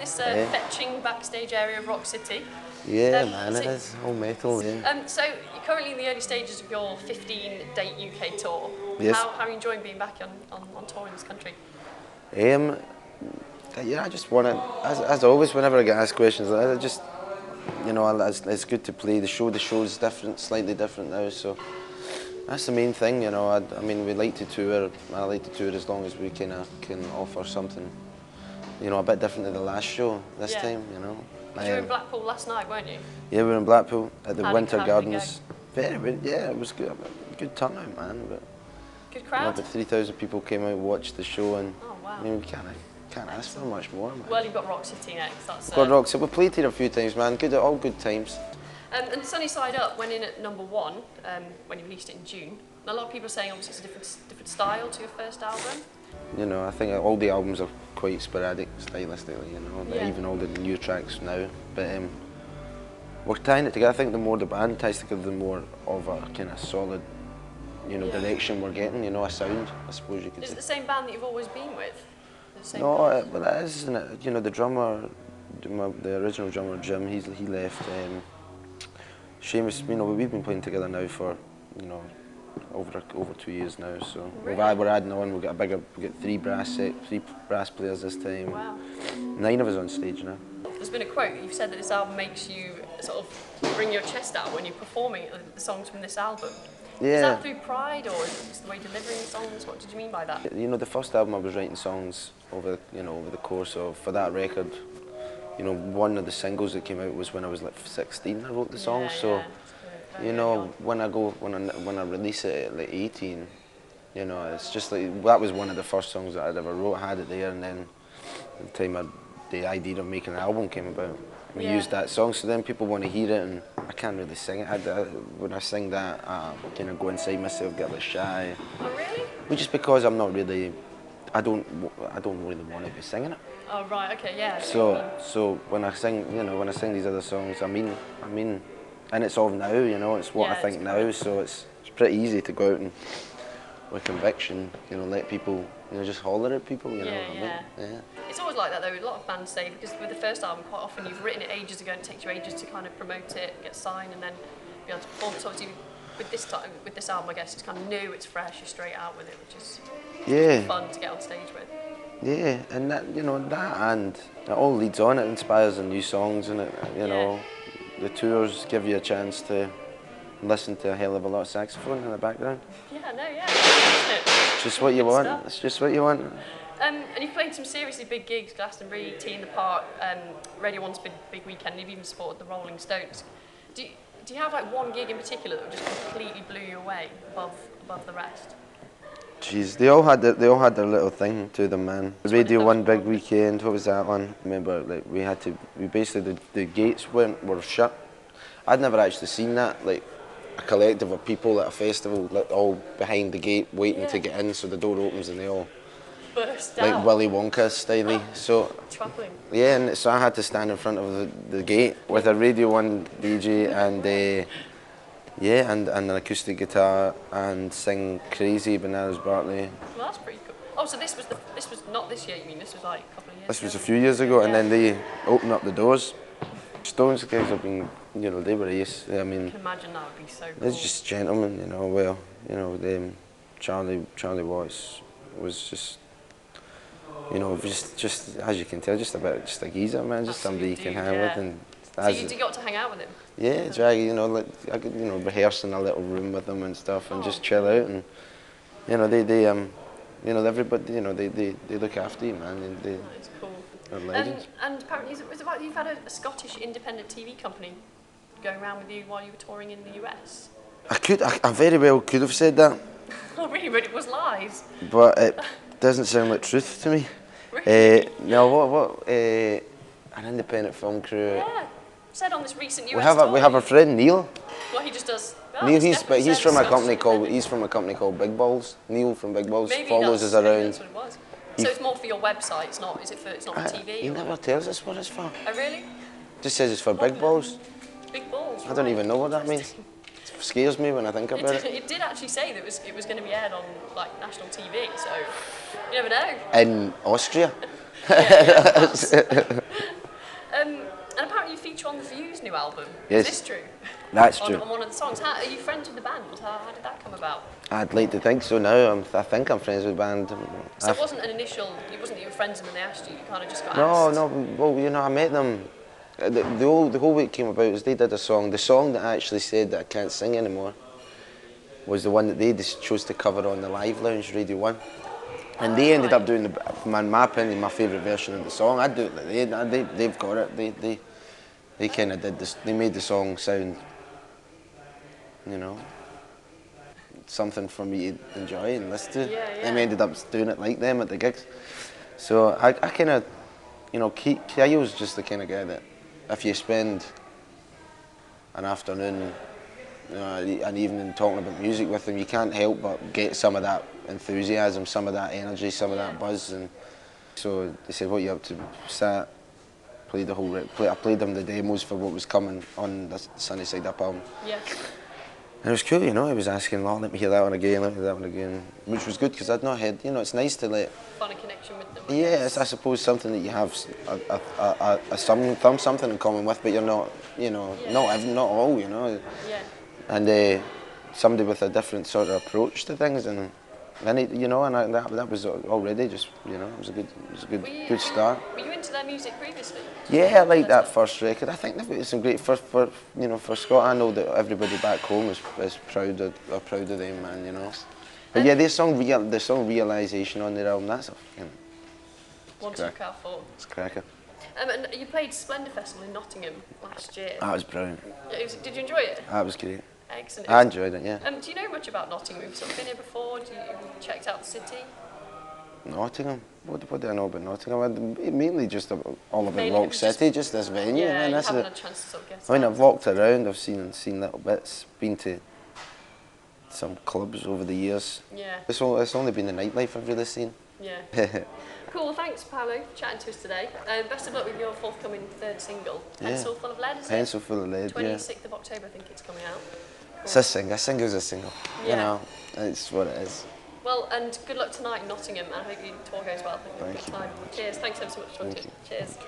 this fetching backstage area of Rock City. Yeah, man, it is all metal. Yeah. So you're currently in the early stages of your 15-date UK tour. Yes. How are you enjoying being back on tour in this country? Yeah, I just want to, as always, whenever I get asked questions like that, I just, you know, it's good to play the show. The show's different, slightly different now, so that's the main thing, you know. I mean, we like to tour. I like to tour as long as we can offer something, you know, a bit different than the last show this time, you know. You were in Blackpool last night, weren't you? Yeah, we were in Blackpool at the Winter How Gardens. Yeah, it was good. Good turnout, man. But good crowd. You know, about 3,000 people came out, watched the show, and oh wow. I mean, we can't ask for much more, man. Well, you've got Rock City next. That's got Rock City. We played here a few times, man. All good times. And Sunny Side Up went in at #1 when you released it in June. And a lot of people are saying obviously it's a different style to your first album. You know, I think all the albums are quite sporadic stylistically, you know, even all the new tracks now. But we're tying it together. I think the more the band ties together, the more of a kind of solid, you know, direction we're getting, you know, a sound, I suppose you could say. Is it the same band that you've always been with? No, well it is, isn't it? You know, the drummer, the original drummer, Jim, he left. Seamus, you know, we've been playing together now for, you know, over 2 years now. So really? we're adding on. We got three brass players this time. Wow. 9 of us on stage now. There's been a quote. You've said that this album makes you sort of bring your chest out when you're performing the songs from this album. Yeah. Is that through pride, or is it just the way you're delivering the songs? What did you mean by that? You know, the first album I was writing songs over the course of, for that record, you know, one of the singles that came out was when I was like 16. I wrote the songs, so you know, when I release it at like 18, you know, it's just like that was one of the first songs that I'd ever wrote. I had it there, and then the time the idea of making an album came about, we used that song. So then people want to hear it, and I can't really sing it. When I sing that, I kind of go inside myself, get a bit shy. Oh really? But just because I'm not really, I don't really want to be singing it. Oh right, okay, yeah. So when I sing, you know, when I sing these other songs, I mean, and it's of now, you know, it's what I think now. So it's pretty easy to go out and with conviction, you know, let people, you know, just holler at people, you know what I mean? Yeah. It's always like that though. A lot of bands say, because with the first album, quite often you've written it ages ago and it takes you ages to kind of promote it, get signed, and then be able to perform it. So obviously with this album, I guess it's kind of new, it's fresh, you're straight out with it, which is fun to get on stage with. Yeah, and that, you know, that and it all leads on. It inspires the new songs, and it, you know, the tours give you a chance to listen to a hell of a lot of saxophone in the background. Yeah, no, yeah, isn't it? It's just what you want. It's just what you want. And you've played some seriously big gigs: Glastonbury, Tea in the Park, Radio 1's big weekend. You've even supported the Rolling Stones. Do you have like one gig in particular that just completely blew you away above the rest? Jeez, they all had their little thing to them, man. Radio 1 big weekend. What was that one? I remember, like we basically the gates were shut. I'd never actually seen that, like a collective of people at a festival, like all behind the gate waiting to get in. So the door opens and they all burst like out. Willy Wonka style. So troubling. Yeah, and so I had to stand in front of the gate with a Radio 1 DJ and. Yeah, and an acoustic guitar and sing Crazy, Bananas Barkley. Well, that's pretty cool. Oh, so this was not this year, you mean? This was like a couple of years ago? This was a few years ago, and then they opened up the doors. Stones guys have been, you know, they were ace. I mean, I can imagine that would be so cool. It's just gentlemen, you know. Well, you know, Charlie Watts was just, you know, just as you can tell, just a geezer, man, just somebody you can hang with. And so you got to hang out with him? Yeah, drag, you know, like I could, you know, rehearse in a little room with them and stuff, and just chill out, and you know, they you know, everybody, you know, they look after you, man. That's cool. They're legends. And apparently, is it like you've had a Scottish independent TV company going around with you while you were touring in the US? I very well could have said that. Oh really? But it was lies. But it doesn't sound like truth to me. Really? No, an independent film crew. Yeah. Said on this recent US we have a friend Neil. Well, he just does. Neil, he's from a company called Big Balls. Neil from Big Balls follows us around. That's what it was. So it's more for your website. It's not. It's not for TV. He never tells us what it's for. Oh really? Just says it's for Big Balls. Big balls. I don't even know what that means. It scares me when I think about it. It did actually say that it was going to be aired on like national TV. So you never know. In Austria. And apparently you feature on the View's new album. Yes. Is this true? That's true. On one of the songs. Are you friends with the band? How did that come about? I'd like to think so now. I think I'm friends with the band. So it wasn't an initial, it wasn't that you were friends and then they asked you, you kind of just got No, asked? no, well, you know, I met them. The whole way it came about is they did a song. The song that actually said that I can't sing anymore was the one that they just chose to cover on the Live Lounge Radio 1. And they ended up doing, in my opinion, my favourite version of the song. I'd do it like they've got it. They kind of did this, they made the song sound, you know, something for me to enjoy and listen to. They ended up doing it like them at the gigs. So I kind of, you know, Kyo's just the kind of guy that if you spend an afternoon, you know, an evening talking about music with him, you can't help but get some of that enthusiasm, some of that energy, some of that buzz. And so they said, what you up to? Sat, played the whole, I played them the demos for what was coming on the Sunny Side Up album. Yeah. And it was cool, you know, he was asking, oh, let me hear that one again, let me hear that one again, which was good because I'd not heard, you know, it's nice to let... Find a connection with them. Yeah, it's, I suppose, something that you have something in common with, but you're not, you know, not all, you know. Yeah. And somebody with a different sort of approach to things, and you know, and that was already just, you know, it was a good start. Were you into their music previously? Yeah, I liked that first record. I think they've got some great for you know, for Scott. I know that everybody back home is proud of them, man, you know. But yeah, the song Realisation on their album, that's a fucking... One to look out for. It's a cracker. And you played Splendour Festival in Nottingham last year. That was brilliant. Did you enjoy it? That was great. Excellent. I enjoyed it, yeah. Do you know much about Nottingham? Have you sort of been here before? Have you checked out the city? Nottingham? What do I know about Nottingham? Mainly just all about Mainly Rock City, just this venue. Yeah, you that's haven't had a chance to sort of get I mean, I've walked around, I've seen little bits, been to some clubs over the years. Yeah. It's only been the nightlife I've really seen. Yeah. Cool, well, thanks, Paolo, for chatting to us today. Best of luck with your forthcoming third single, Pencil Full of Lead, is it? Pencil Full of Lead, 26th of October, I think it's coming out. Cool. It's a single's a single, you know, it's what it is. Well, and good luck tonight in Nottingham, and I hope your tour goes well. Thank you. Cheers, thanks ever so much for talking to us. Cheers.